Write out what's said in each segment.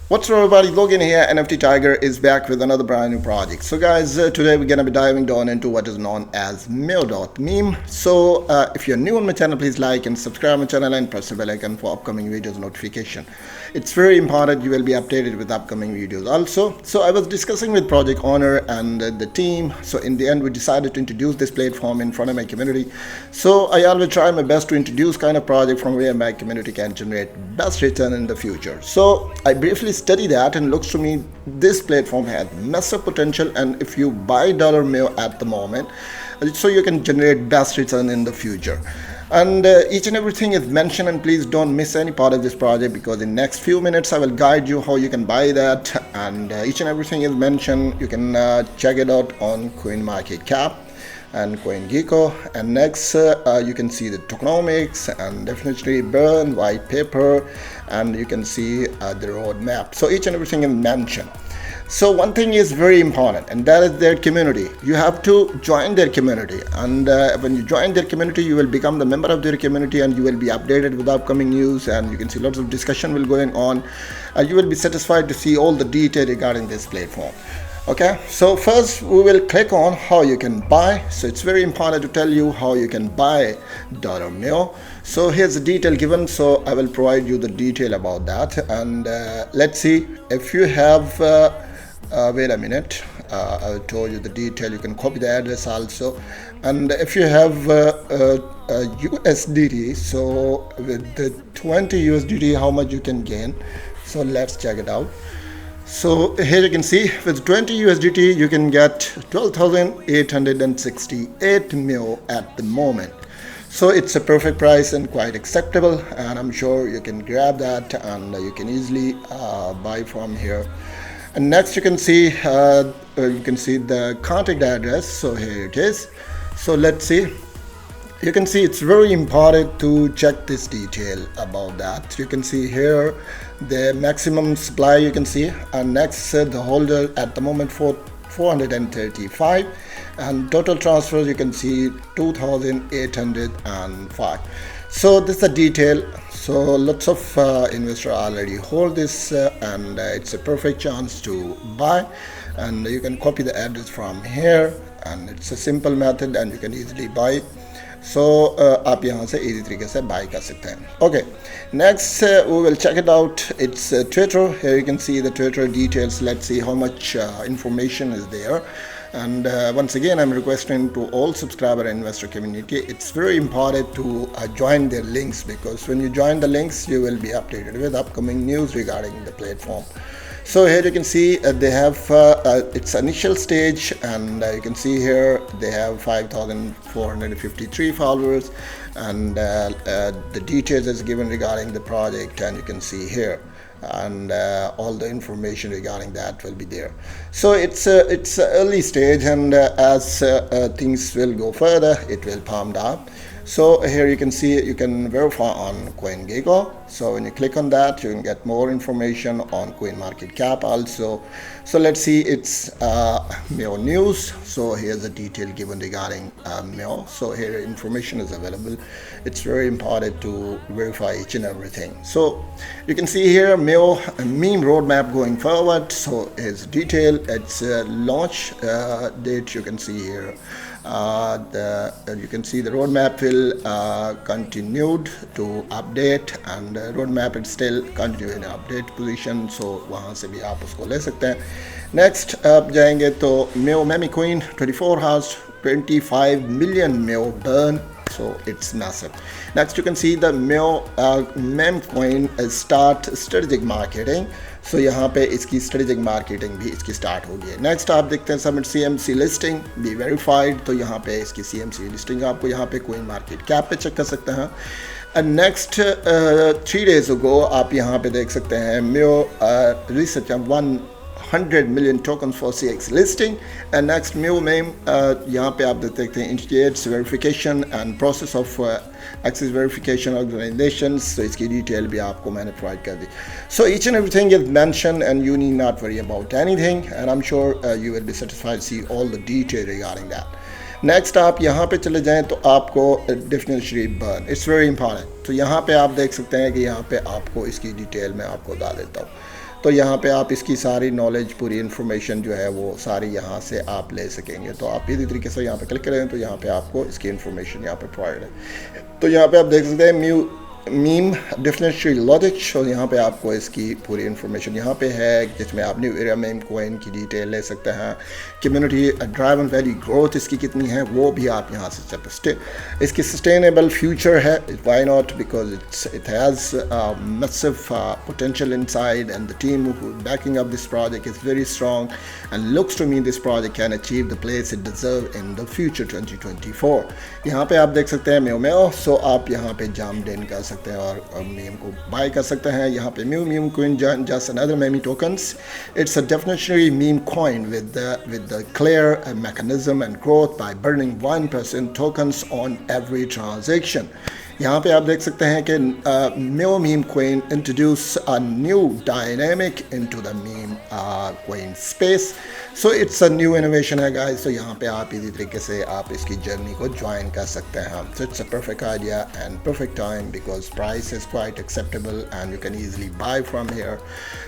What's up everybody, Logan here. NFT Tiger is back with another brand new project. So guys, today we're gonna be diving down into what is known as MEOW Meme. So if you're new on my channel, please like and subscribe my channel and press the bell icon for upcoming videos notification. It's very important you will be updated with upcoming videos also. So I was discussing with project owner and the team. So in the end we decided to introduce this platform in front of my community. So I always try my best to introduce kind of project from where my community can generate best return in the future. So I briefly study that, and looks to me this platform has massive potential, and if you buy $MEO at the moment, so you can generate best return in the future. And each and everything is mentioned, and please don't miss any part of this project, because in next few minutes I will guide you how you can buy that, and each and everything is mentioned. You can check it out on CoinMarketCap and CoinGecko, and next you can see the tokenomics and definitely burn white paper, and you can see the roadmap. So each and everything is mentioned. So one thing is very important, and that is their community. You have to join their community, and when you join their community, you will become the member of their community, and you will be updated with upcoming news, and you can see lots of discussion will going on, and you will be satisfied to see all the detail regarding this platform. Okay, so first we will click on how you can buy. So it's very important to tell you how you can buy $MEO. So here's the detail given, so I will provide you the detail about that. And let's see if you have wait a minute, I'll tell you the detail. You can copy the address also, and if you have USDT, so with the 20 USDT, how much you can gain. So let's check it out. So here you can see with 20 USDT you can get 12,868 MEO at the moment. So it's a perfect price and quite acceptable, and I'm sure you can grab that, and you can easily buy from here. And next you can see the contact address. So here it is. So let's see. You can see it's very important to check this detail about that. You can see here the maximum supply, you can see, and next the holder at the moment for 435, and total transfers you can see 2,805. So this is the detail. So lots of investors already hold this, and it's a perfect chance to buy, and you can copy the address from here, and it's a simple method and you can easily buy. So आप यहाँ से easy तरीके से buy कर सकते हैं. Okay, next we will check it out. It's Twitter. Here you can see the Twitter details. Let's see how much information is there. And once again, I'm requesting to all subscriber and investor community, it's very important to join their links, because when you join the links, you will be updated with upcoming news regarding the platform. So here you can see they have its initial stage, and you can see here they have 5,453 followers, and the details is given regarding the project, and you can see here, and all the information regarding that will be there. So it's early stage, and as things will go further, it will pump up. So here you can see you can verify on CoinGecko. So when you click on that, you can get more information on CoinMarketCap also. So let's see, it's MEO news. So here's the detail given regarding MEO. So here information is available. It's very important to verify each and everything. So you can see here MEO meme roadmap going forward. So here's detail. It's launch date. You can see here. You can see the roadmap will continued to update, and roadmap is still continue in update position. So वहाँ से भी आप उसको ले सकते हैं. Next आप जाएंगे तो MEOW Meme Coin 24 hours 25 million MEO burn. So it's massive. Next you can see the MEOW Meme Coin start strategic marketing. So यहाँ पे इसकी strategic marketing भी इसकी start हो गई है. Next आप देखते हैं submit CMC listing be verified. तो यहाँ पे इसकी CMC listing आपको यहाँ पे CoinMarketCap पे check कर सकते हैं. And next 3 days ago आप यहाँ पे देख सकते हैं MEOW research 100 million tokens for CX listing. And next MEOW meme यहाँ पे आप देख सकते हैं initiates verification and process of access verification organizations. So इसकी detail भी आपको मैंने provide कर दी. So each and everything is mentioned, and you need not worry about anything, and I'm sure you will be satisfied to see all the detail regarding that. Next आप यहाँ पे चले जाएं तो आपको definitely burn, it's very important. तो यहाँ पे आप देख सकते हैं कि यहाँ पे आपको इसकी डिटेल में आपको बता देता हूँ. तो यहाँ पे आप इसकी सारी नॉलेज, पूरी इन्फॉर्मेशन जो है वो सारी यहाँ से आप ले सकेंगे। तो आप इसी तरीके से यहाँ पे क्लिक करें तो यहाँ पे आपको इसकी इन्फॉर्मेशन यहाँ पे प्रोवाइड है। तो यहाँ पे आप देख सकते हैं MEOW मीम डेफिनेटली लॉजिक। और यहाँ पे आपको इसकी पूरी इन्फॉर्मेशन यहाँ पे है, जिसमें आप न्यू एरिया मेम कोइन की डिटेल ले सकते हैं। कम्युनिटी ड्राइवन वैल्यू ग्रोथ इसकी कितनी है वो भी आप यहाँ से इसकी सस्टेनेबल फ्यूचर है, why not, because it has massive potential inside, and the team who backing up this project is very strong, and looks to me this project can achieve the place it deserve in the future 2024। यहाँ पे आप देख सकते हैं MEOW। सो आप यहाँ पे jump in कर सकते हैं और मीम को बाय कर सकते हैं। यहाँ पे MEOW Meme Coin just another meme tokens। It's a definitely meme coin with the clear mechanism and growth by burning 1% tokens on every transaction। यहाँ पे आप देख सकते हैं कि MEOW Meme Coin introduce a new dynamic into the meme coin space। So it's a new innovation है guys। तो यहाँ पे आप इसी तरीके से आप इसकी जर्नी को ज्वाइन कर सकते हैं। So it's a perfect idea and perfect time because price is quite acceptable and you can easily buy from here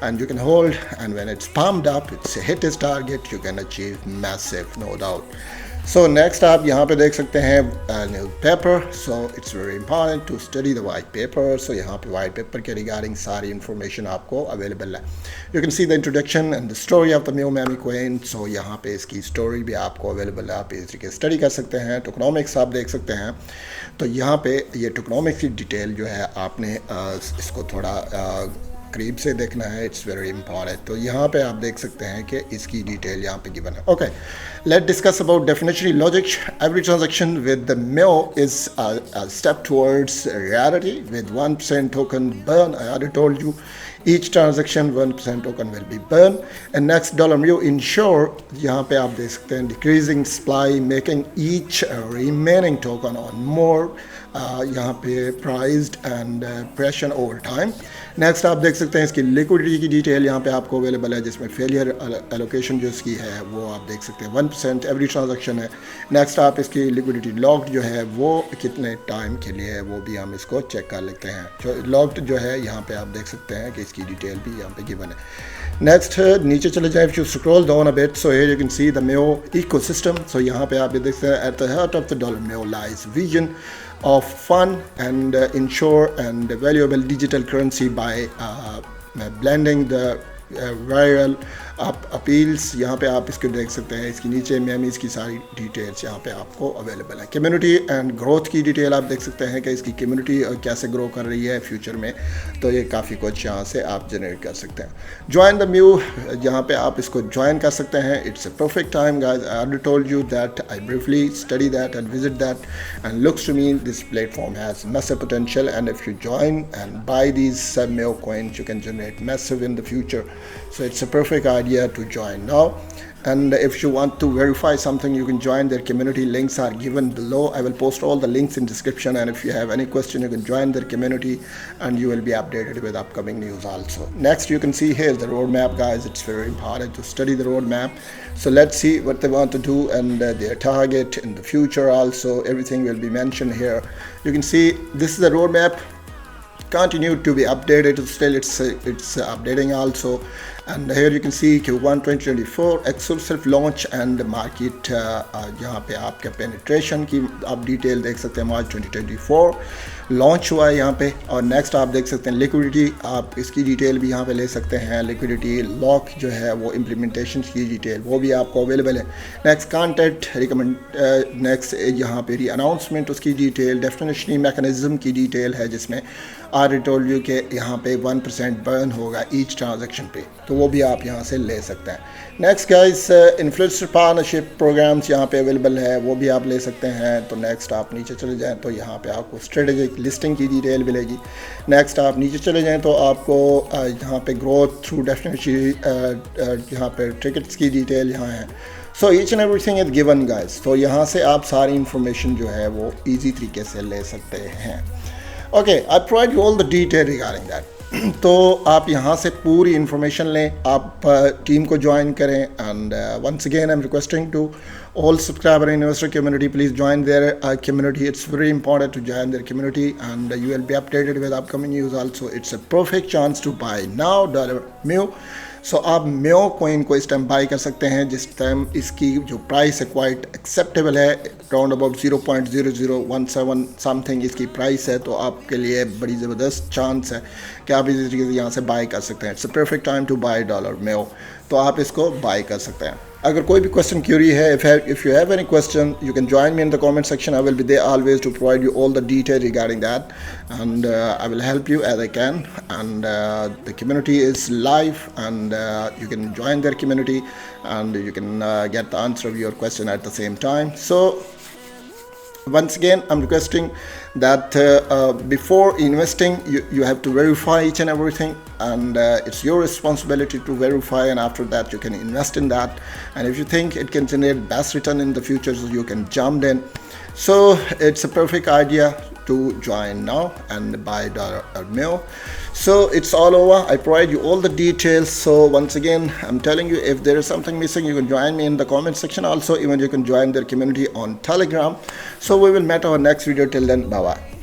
and you can hold, and when it's pumped up, it's hit its target, you can achieve massive, no doubt। So next आप यहाँ पे देख सकते हैं newspaper. So it's very important to study the white paper. So यहाँ पे white paper के regarding सारी इन्फॉर्मेशन आपको अवेलेबल है। You can see the introduction and the story of the MEOW Meme Coin। So यहाँ पे इसकी स्टोरी भी आपको अवेलेबल है, आप इस तरीके स्टडी कर सकते हैं। टोकनॉमिक्स आप देख सकते हैं। तो यहाँ पे ये टोकनॉमिक्स की डिटेल जो है आपने इसको थोड़ा करीब से देखना है, इट्स वेरी इंपॉर्टेंट। तो यहाँ पे आप देख सकते हैं कि इसकी डिटेल यहाँ पे गिवन है। Okay, let discuss about definitely logic. Every transaction with the MEOW is a step towards reality with 1% token burn। I already told you each transaction 1% token will be burned, and next $MEOW ensure, यहाँ पे आप देख सकते हैं, decreasing supply making each remaining token on more यहाँ पे priced and pressure over time। Next आप देख सकते हैं इसकी लिक्विडिटी की डिटेल यहाँ पे आपको अवेलेबल है, जिसमें फेलियर एलोकेशन जो इसकी है वो आप देख सकते हैं 1% एवरी ट्रांजैक्शन है। नेक्स्ट आप इसकी लिक्विडिटी लॉक्ड जो है वो कितने टाइम के लिए है वो भी हम इसको चेक कर लेते हैं। जो लॉक्ड जो है यहाँ पे आप देख सकते हैं कि इसकी डिटेल भी यहाँ पे गिवन है। नेक्स्ट नीचे चले जाए, if you scroll down a bit, so here you can see the MEOW इकोसिस्टम। सो यहाँ पे आप देख सकते हैं at the heart of the $MEOW lies vision of fun and ensure and valuable digital currency by blending the viral appeals. यहाँ पे आप इसको देख सकते हैं, इसके नीचे में इसकी सारी डिटेल्स यहाँ पे आपको अवेलेबल है। कम्युनिटी एंड ग्रोथ की डिटेल आप देख सकते हैं कि इसकी कम्युनिटी कैसे ग्रो कर रही है फ्यूचर में। तो ये काफ़ी कुछ यहाँ से आप जनरेट कर सकते हैं। ज्वाइन द MEOW, यहाँ पे आप इसको ज्वाइन कर सकते हैं। It's a perfect time guys. I already told you that I briefly study that and visit that and looks to me this platform has massive potential, and if you join and buy these MEOW coins you can generate massive in the future। So it's a perfect idea to join now, and if you want to verify something you can join their community. Links are given below. I will post all the links in description, and if you have any question you can join their community and you will be updated with upcoming news also. Next you can see here the roadmap guys. It's very important to study the roadmap. So let's see what they want to do and their target in the future also. Everything will be mentioned here. You can see this is the roadmap, continue to be updated. Still it's updating also, and here you can see Q1 2024 exclusive launch and market। यहाँ पे आपके penetration की आप detail देख सकते हैं। मार्च 2024 launch हुआ है यहाँ पे। और नेक्स्ट आप देख सकते हैं लिक्विडिटी, आप इसकी डिटेल भी यहाँ पे ले सकते हैं। लिक्विडिटी लॉक जो है वो इम्प्लीमेंटेशन की डिटेल वो भी आपको अवेलेबल है। नेक्स्ट कॉन्टेंट रिकमेंड, नेक्स्ट यहाँ पे री अनाउंसमेंट उसकी डिटेल, डेफिनेशनली मैकेनिज्म की डिटेल है, जिसमें आई टोल्ड यू कि यहाँ पे 1% बर्न होगा ईच ट्रांजेक्शन पे, तो वो भी आप यहाँ से ले सकते हैं। Next guys influencer partnership programs यहाँ पे अवेलेबल है, वो भी आप ले सकते हैं। तो नेक्स्ट आप नीचे चले जाएं तो यहाँ पे आपको स्ट्रेटेजिक लिस्टिंग की डिटेल मिलेगी। नेक्स्ट आप नीचे चले जाएं तो आपको यहाँ पे ग्रोथ थ्रू डेफिनेटली यहाँ पे टिकट्स की डिटेल यहाँ है। So each and everything is given guys. तो यहाँ से आप सारी इंफॉर्मेशन जो है वो ईजी तरीके से ले सकते हैं। Okay, I provide you all the detail regarding that. तो आप यहाँ से पूरी इंफॉर्मेशन लें, आप टीम को ज्वाइन करें. And once again I'm requesting to all subscriber and investor community, please join their community. It's very important to join their community, and you will be updated with upcoming news also. It's a perfect chance to buy now $MEOW. सो आप MEOW coin को इस time by कर सकते हैं, जिस time इसकी जो price है क्वाइट एक्सेप्टेबल है, राउंड अबाउट 0.0017 समथिंग इसकी प्राइस है. तो आपके लिए बड़ी ज़बरदस्त चांस है कि आप इस तरीके से यहाँ से बाई कर सकते हैं. It's a perfect time two by $MEOW. तो आप इसको बाई कर सकते हैं. अगर कोई भी क्वेश्चन क्यूरी है, if you have any question, you can join me in the comment section. I will be there always to provide you all the detail regarding that, and I will help you as I can. And the community is live, and you can join their community, and you can get the answer of your question at the same time. So once again I'm requesting that before investing you have to verify each and everything, and it's your responsibility to verify, and after that you can invest in that. And if you think it can generate best return in the future, so you can jump in. So it's a perfect idea to join now and buy $MEOW. So it's all over. I provide you all the details. So once again I'm telling you, if there is something missing, you can join me in the comment section. Also, even you can join their community on Telegram. So we will meet our next video. Till then, bye bye.